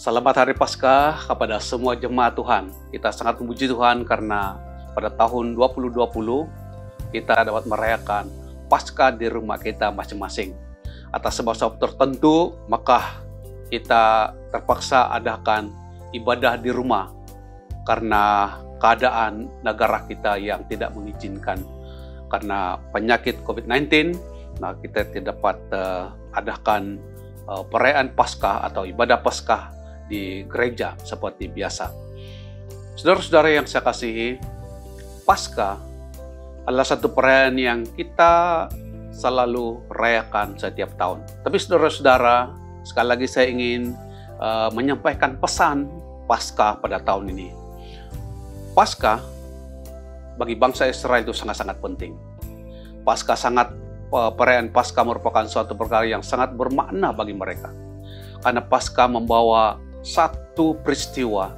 Selamat Hari Paskah kepada semua jemaat Tuhan. Kita sangat memuji Tuhan karena pada tahun 2020 kita dapat merayakan Paskah di rumah kita masing-masing. Atas sebab-sebab tertentu, maka kita terpaksa adakan ibadah di rumah karena keadaan negara kita yang tidak mengizinkan. Karena penyakit COVID-19, nah kita tidak dapat adakan perayaan Paskah atau ibadah Paskah di gereja seperti biasa. Saudara-saudara yang saya kasihi, Paskah adalah satu perayaan yang kita selalu rayakan setiap tahun. Tapi saudara-saudara, sekali lagi saya ingin menyampaikan pesan Paskah pada tahun ini. Paskah bagi bangsa Israel itu sangat-sangat penting. Perayaan Paskah merupakan suatu perkara yang sangat bermakna bagi mereka. Karena Paskah membawa satu peristiwa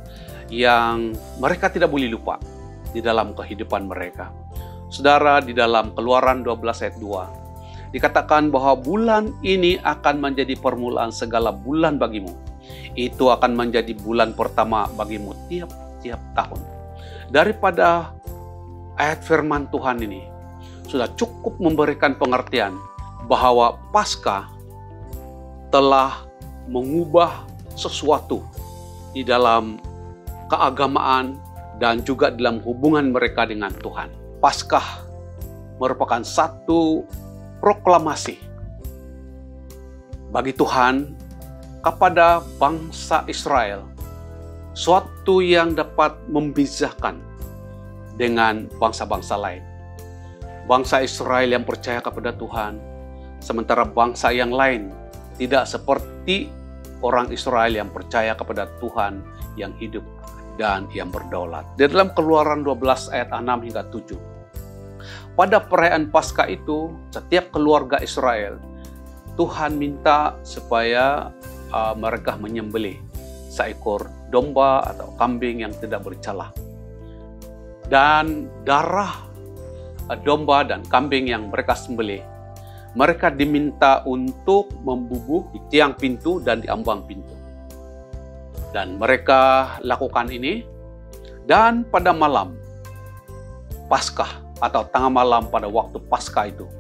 yang mereka tidak boleh lupa di dalam kehidupan mereka. Saudara, di dalam Keluaran 12 ayat 2 dikatakan bahwa bulan ini akan menjadi permulaan segala bulan bagimu. Itu akan menjadi bulan pertama bagimu tiap-tiap tahun. Daripada ayat firman Tuhan ini sudah cukup memberikan pengertian bahwa Paskah telah mengubah sesuatu di dalam keagamaan dan juga dalam hubungan mereka dengan Tuhan. Paskah merupakan satu proklamasi bagi Tuhan kepada bangsa Israel, suatu yang dapat membezakan dengan bangsa-bangsa lain. Bangsa Israel yang percaya kepada Tuhan, sementara bangsa yang lain tidak seperti orang Israel yang percaya kepada Tuhan yang hidup dan yang berdaulat. Di dalam Keluaran 12 ayat 6 hingga 7. Pada perayaan Paskah itu, setiap keluarga Israel, Tuhan minta supaya mereka menyembelih seekor domba atau kambing yang tidak bercela. Dan darah domba dan kambing yang mereka sembelih, mereka diminta untuk membubuh di tiang pintu dan di ambang pintu. Dan mereka lakukan ini, dan pada malam Paskah atau tengah malam pada waktu Paskah itu,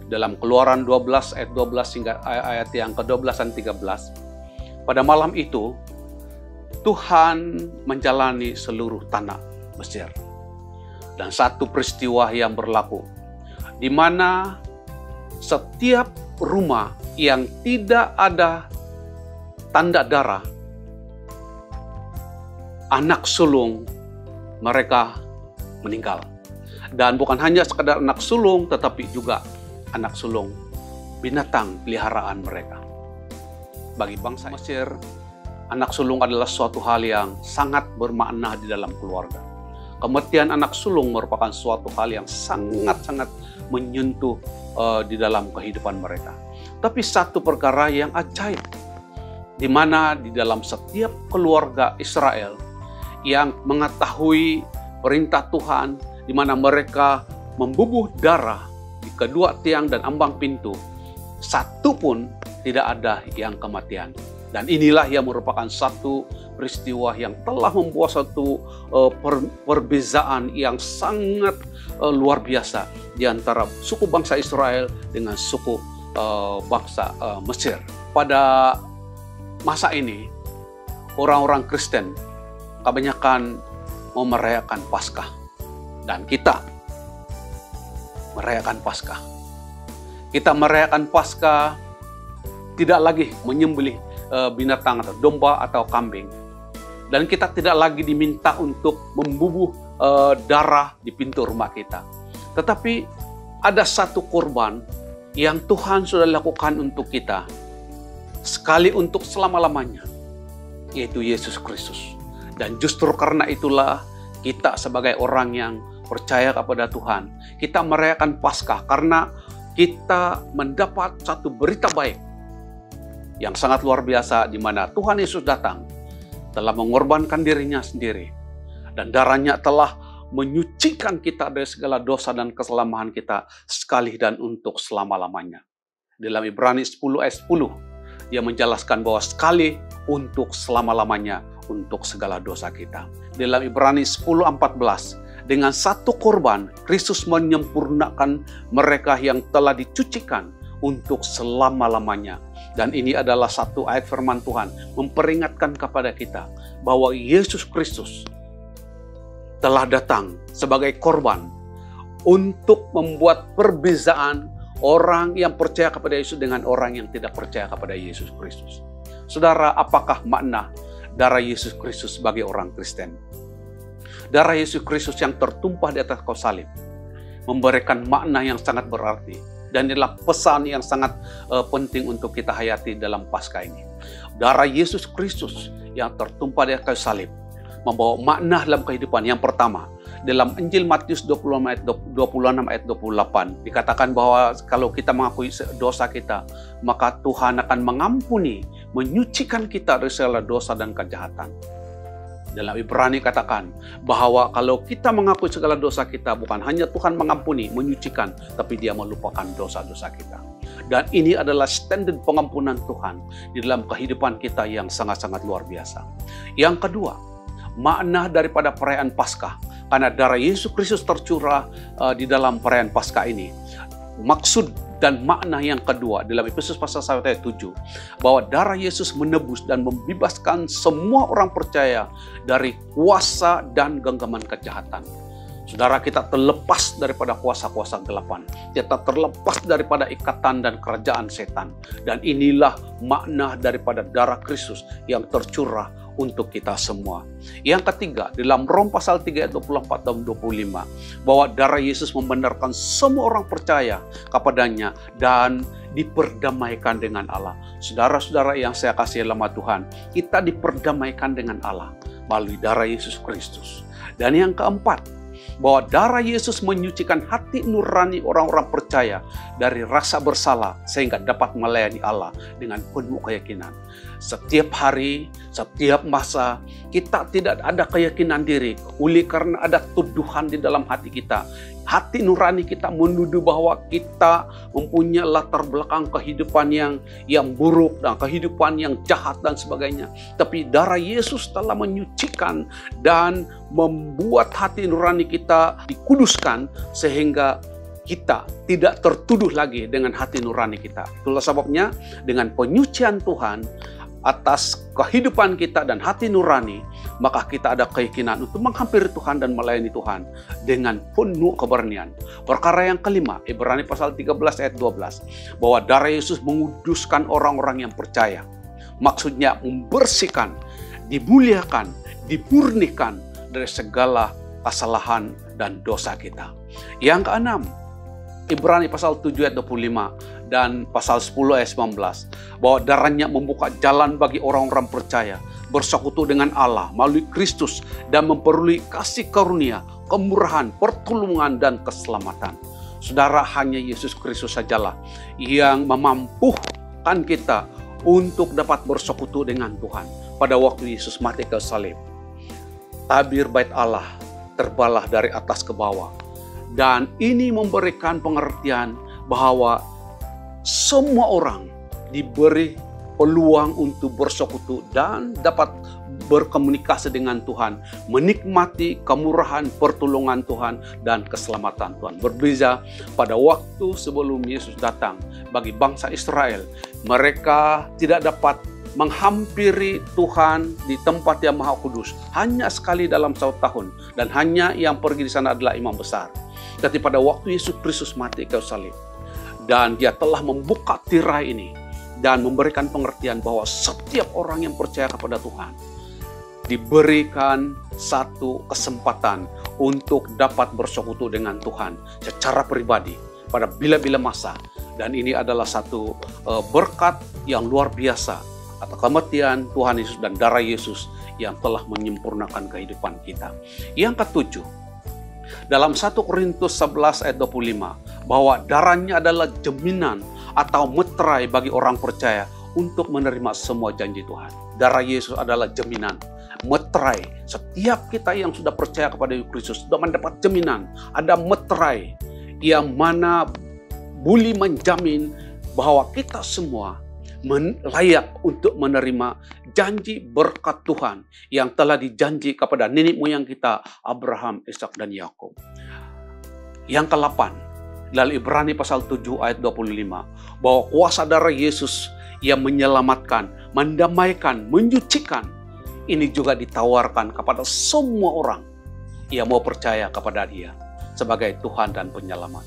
dalam Keluaran 12 ayat 12 hingga ayat yang ke-12 dan 13, pada malam itu Tuhan menjalani seluruh tanah Mesir. Dan satu peristiwa yang berlaku, di mana setiap rumah yang tidak ada tanda darah, anak sulung mereka meninggal. Dan bukan hanya sekadar anak sulung, tetapi juga anak sulung binatang peliharaan mereka. Bagi bangsa Mesir, anak sulung adalah suatu hal yang sangat bermakna di dalam keluarga. Kematian anak sulung merupakan suatu hal yang sangat-sangat menyentuh di dalam kehidupan mereka. Tapi satu perkara yang ajaib, di mana di dalam setiap keluarga Israel yang mengetahui perintah Tuhan, di mana mereka membubuh darah di kedua tiang dan ambang pintu, satu pun tidak ada yang kematian. Dan inilah yang merupakan satu peristiwa yang telah membuat satu perbezaan yang sangat luar biasa di antara suku bangsa Israel dengan suku bangsa Mesir. Pada masa ini, orang-orang Kristen kebanyakan mau merayakan Paskah. Dan kita merayakan Paskah. Kita merayakan Paskah tidak lagi menyembelih binatang atau domba atau kambing. Dan kita tidak lagi diminta untuk membubuh darah di pintu rumah kita. Tetapi ada satu kurban yang Tuhan sudah lakukan untuk kita, sekali untuk selama-lamanya, yaitu Yesus Kristus. Dan justru karena itulah kita sebagai orang yang percaya kepada Tuhan, kita merayakan Paskah karena kita mendapat satu berita baik yang sangat luar biasa, di mana Tuhan Yesus datang, telah mengorbankan dirinya sendiri, dan darahnya telah menyucikan kita dari segala dosa dan kesalahan kita sekali dan untuk selama-lamanya. Dalam Ibrani 10 ayat 10 Dia menjelaskan bahwa sekali untuk selama-lamanya untuk segala dosa kita. Dalam Ibrani 10:14, dengan satu korban, Kristus menyempurnakan mereka yang telah dicucikan untuk selama-lamanya. Dan ini adalah satu ayat firman Tuhan memperingatkan kepada kita bahwa Yesus Kristus telah datang sebagai korban untuk membuat perbezaan orang yang percaya kepada Yesus dengan orang yang tidak percaya kepada Yesus Kristus. Saudara, apakah makna darah Yesus Kristus bagi orang Kristen? Darah Yesus Kristus yang tertumpah di atas kayu salib memberikan makna yang sangat berarti, dan inilah pesan yang sangat penting untuk kita hayati dalam Paskah ini. Darah Yesus Kristus yang tertumpah di atas kayu salib membawa makna dalam kehidupan. Yang pertama, dalam Injil Matius 26 ayat 28 dikatakan bahwa kalau kita mengakui dosa kita, maka Tuhan akan mengampuni, menyucikan kita dari segala dosa dan kejahatan. Dalam Ibrani katakan bahwa kalau kita mengakui segala dosa kita, bukan hanya Tuhan mengampuni, menyucikan, tapi Dia melupakan dosa-dosa kita. Dan ini adalah standar pengampunan Tuhan di dalam kehidupan kita yang sangat-sangat luar biasa. Yang kedua, makna daripada perayaan Paskah, karena darah Yesus Kristus tercurah di dalam perayaan Paskah ini. Maksud dan makna yang kedua dalam Efesus pasal 1 ayat 7, bahwa darah Yesus menebus dan membebaskan semua orang percaya dari kuasa dan genggaman kejahatan. Saudara, kita terlepas daripada kuasa-kuasa gelapan. Kita terlepas daripada ikatan dan kerajaan setan. Dan inilah makna daripada darah Kristus yang tercurah untuk kita semua. Yang ketiga, dalam Rom pasal 3 ayat 24 dan 25, bahwa darah Yesus membenarkan semua orang percaya kepadanya dan diperdamaikan dengan Allah. Saudara-saudara yang saya kasih dalam Tuhan, kita diperdamaikan dengan Allah melalui darah Yesus Kristus. Dan yang keempat, bahwa darah Yesus menyucikan hati nurani orang-orang percaya dari rasa bersalah sehingga dapat melayani Allah dengan penuh keyakinan. Setiap hari, setiap masa, kita tidak ada keyakinan diri oleh karena ada tuduhan di dalam hati kita. Hati nurani kita menuduh bahwa kita mempunyai latar belakang kehidupan yang buruk dan kehidupan yang jahat dan sebagainya. Tapi darah Yesus telah menyucikan dan membuat hati nurani kita dikuduskan sehingga kita tidak tertuduh lagi dengan hati nurani kita. Itulah sebabnya dengan penyucian Tuhan atas kehidupan kita dan hati nurani, maka kita ada keyakinan untuk menghampiri Tuhan dan melayani Tuhan dengan penuh keberanian. Perkara yang kelima, Ibrani pasal 13 ayat 12, bahwa darah Yesus menguduskan orang-orang yang percaya. Maksudnya membersihkan, dimuliakan, dimurnikan dari segala kesalahan dan dosa kita. Yang keenam, Ibrani pasal 7 ayat 25 dan pasal 10 ayat 19, bahwa darahnya membuka jalan bagi orang-orang percaya bersekutu dengan Allah melalui Kristus dan memperoleh kasih karunia, kemurahan, pertolongan dan keselamatan. Saudara, hanya Yesus Kristus sajalah yang memampukan kita untuk dapat bersekutu dengan Tuhan. Pada waktu Yesus mati ke salib, tabir bait Allah terbalah dari atas ke bawah. Dan ini memberikan pengertian bahwa semua orang diberi peluang untuk bersekutu dan dapat berkomunikasi dengan Tuhan, menikmati kemurahan, pertolongan Tuhan, dan keselamatan Tuhan. Berbeda pada waktu sebelum Yesus datang, bagi bangsa Israel, mereka tidak dapat menghampiri Tuhan di tempat yang maha kudus hanya sekali dalam 1 tahun, dan hanya yang pergi di sana adalah imam besar. Tapi pada waktu Yesus Kristus mati kayu salib, dan Dia telah membuka tirai ini dan memberikan pengertian bahwa setiap orang yang percaya kepada Tuhan diberikan satu kesempatan untuk dapat bersekutu dengan Tuhan secara pribadi pada bila-bila masa. Dan ini adalah satu berkat yang luar biasa atas kematian Tuhan Yesus dan darah Yesus yang telah menyempurnakan kehidupan kita. Yang ketujuh, dalam 1 Korintus 11 ayat 25, bahwa darahnya adalah jaminan atau meterai bagi orang percaya untuk menerima semua janji Tuhan. Darah Yesus adalah jaminan, meterai. Setiap kita yang sudah percaya kepada Kristus sudah mendapat jaminan. Ada meterai yang mana boleh menjamin bahwa kita semua layak untuk menerima janji berkat Tuhan yang telah dijanji kepada nenek moyang kita, Abraham, Ishak, dan Yakub. Yang ke-8, dalam Ibrani pasal 7 ayat 25, bahwa kuasa darah Yesus yang menyelamatkan, mendamaikan, menyucikan, ini juga ditawarkan kepada semua orang yang mau percaya kepada Dia sebagai Tuhan dan Penyelamat.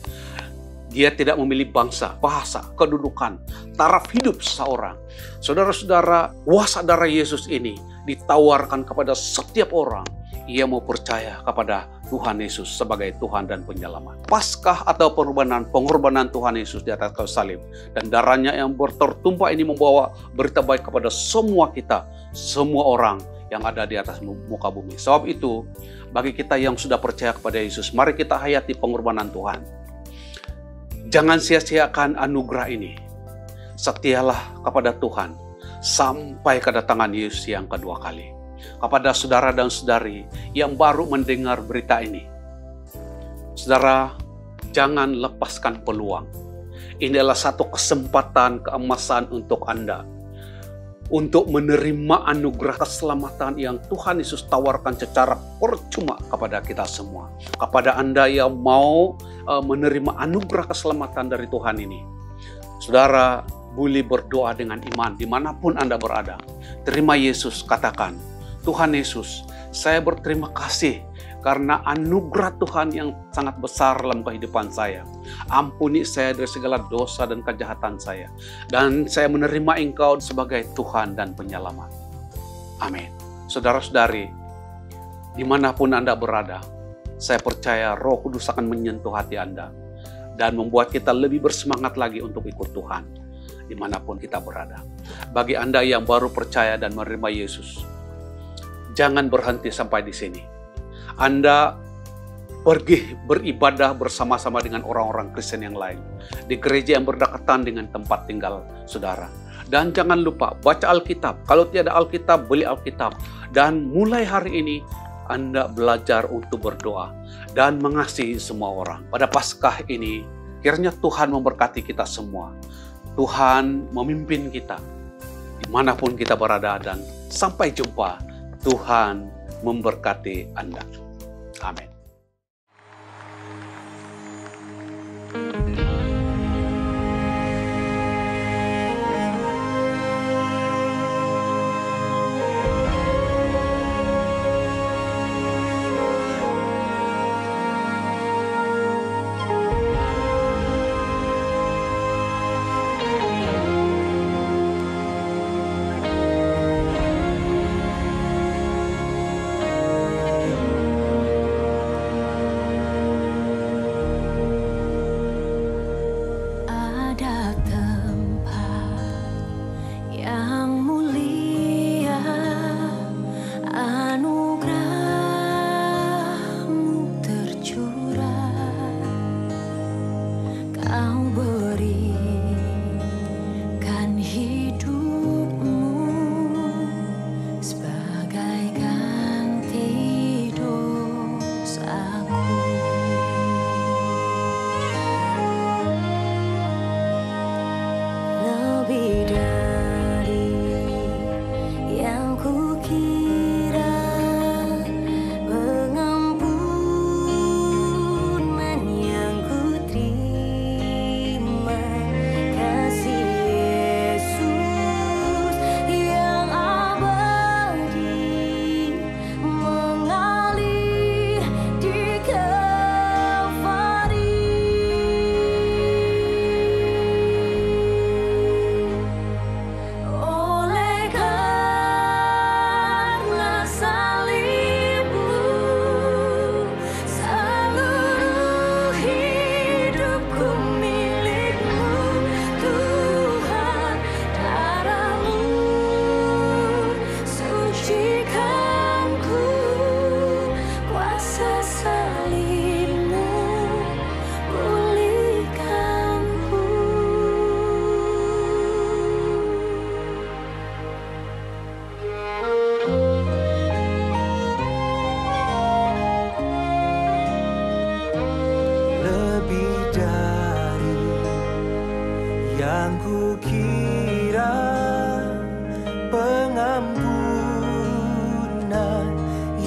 Dia tidak memilih bangsa, bahasa, kedudukan, taraf hidup seseorang. Saudara-saudara, kuasa darah Yesus ini ditawarkan kepada setiap orang yang mau percaya kepada Tuhan Yesus sebagai Tuhan dan Penyelamat. Paskah atau pengorbanan Tuhan Yesus di atas kayu salib dan darahnya yang tertumpah ini membawa berita baik kepada semua kita, semua orang yang ada di atas muka bumi. Sebab itu, bagi kita yang sudah percaya kepada Yesus, mari kita hayati pengorbanan Tuhan. Jangan sia-siakan anugerah ini. Setialah kepada Tuhan sampai kedatangan Yesus yang kedua kali. Kepada saudara dan saudari yang baru mendengar berita ini, saudara, jangan lepaskan peluang. Ini adalah satu kesempatan keemasan untuk Anda untuk menerima anugerah keselamatan yang Tuhan Yesus tawarkan secara percuma kepada kita semua. Kepada Anda yang mau menerima anugerah keselamatan dari Tuhan ini, saudara, boleh berdoa dengan iman dimanapun Anda berada. Terima Yesus, katakan, Tuhan Yesus, saya berterima kasih karena anugerah Tuhan yang sangat besar dalam kehidupan saya. Ampuni saya dari segala dosa dan kejahatan saya. Dan saya menerima Engkau sebagai Tuhan dan Penyelamat. Amin. Saudara-saudari, dimanapun Anda berada, saya percaya Roh Kudus akan menyentuh hati Anda dan membuat kita lebih bersemangat lagi untuk ikut Tuhan dimanapun kita berada. Bagi Anda yang baru percaya dan menerima Yesus, jangan berhenti sampai di sini. Anda pergi beribadah bersama-sama dengan orang-orang Kristen yang lain di gereja yang berdekatan dengan tempat tinggal saudara. Dan jangan lupa baca Alkitab. Kalau tiada Alkitab, beli Alkitab. Dan mulai hari ini Anda belajar untuk berdoa dan mengasihi semua orang. Pada Paskah ini, kiranya Tuhan memberkati kita semua. Tuhan memimpin kita dimanapun kita berada, dan sampai jumpa. Tuhan memberkati Anda. Amin.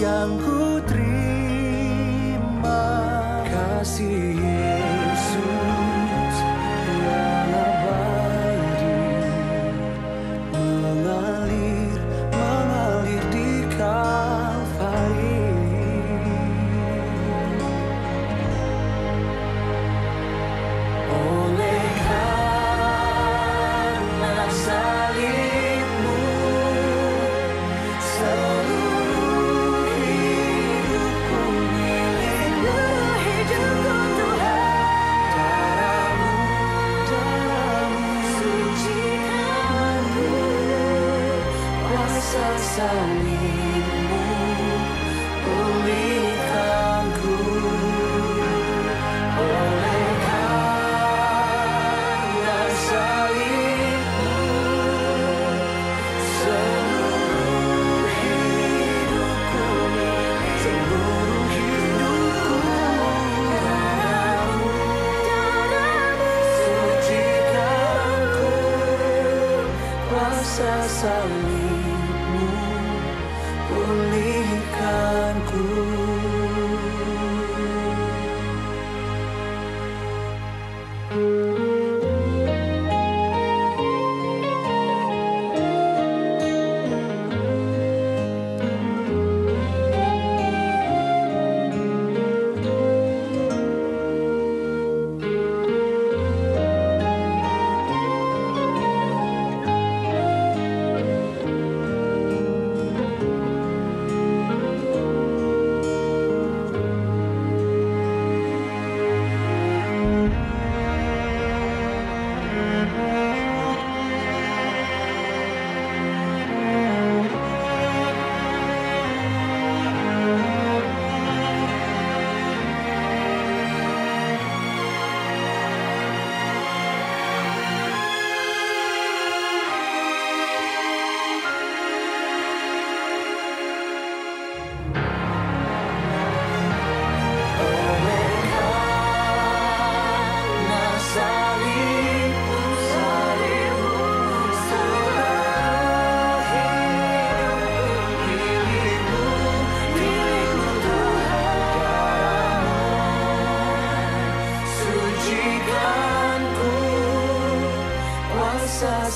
yang ku terima, kasih Yesus yang abadi mengalir di Kalvari. Oleh karena salibmu, seluruh hidupku milikmu, hidupku Tuhan. Darahmu sucikanku, kuasa salibmu pulihkanku. Oleh karena salibmu, seluruh hidupku milik, seluruh hidupku. Darahmu sucikanku, kuasa salibmu pulihkanku.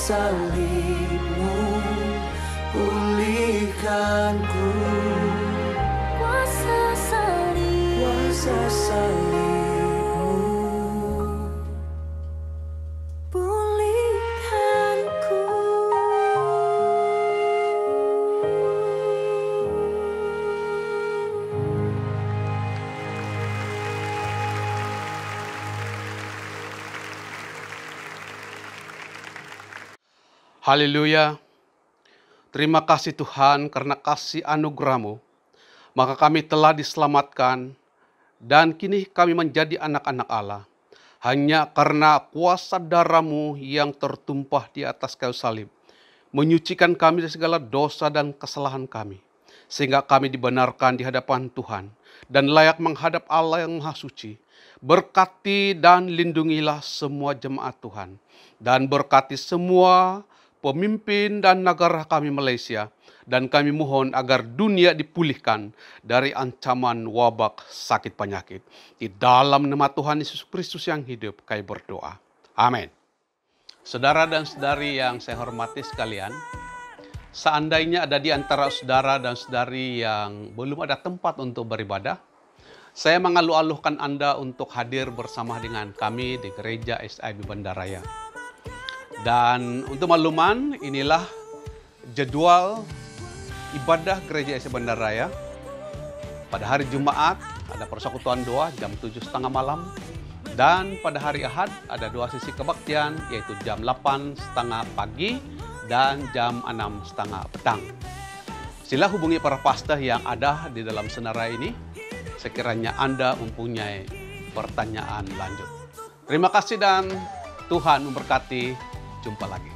Salibmu pulihkanku, kuasa salibmu pulihkanku. Haleluya. Terima kasih Tuhan karena kasih anugerah-Mu, maka kami telah diselamatkan dan kini kami menjadi anak-anak Allah. Hanya karena kuasa darah-Mu yang tertumpah di atas kayu salib, menyucikan kami dari segala dosa dan kesalahan kami. Sehingga kami dibenarkan di hadapan Tuhan dan layak menghadap Allah yang Maha Suci. Berkati dan lindungilah semua jemaat Tuhan. Dan berkati semua pemimpin dan negara kami Malaysia, dan kami mohon agar dunia dipulihkan dari ancaman wabak sakit penyakit. Di dalam nama Tuhan Yesus Kristus yang hidup, kami berdoa. Amin. Saudara dan saudari yang saya hormati sekalian, seandainya ada di antara saudara dan saudari yang belum ada tempat untuk beribadah, saya mengalu-alukan Anda untuk hadir bersama dengan kami di Gereja SIB Bandaraya. Dan untuk makluman, inilah jadwal ibadah Gereja SIB Bandaraya. Pada hari Jumat ada persekutuan doa jam 7.30 malam. Dan pada hari Ahad ada 2 sesi kebaktian, yaitu jam 8.30 pagi dan jam 6.30 petang. Sila hubungi para pastor yang ada di dalam senarai ini, sekiranya Anda mempunyai pertanyaan lanjut. Terima kasih dan Tuhan memberkati. Jumpa lagi.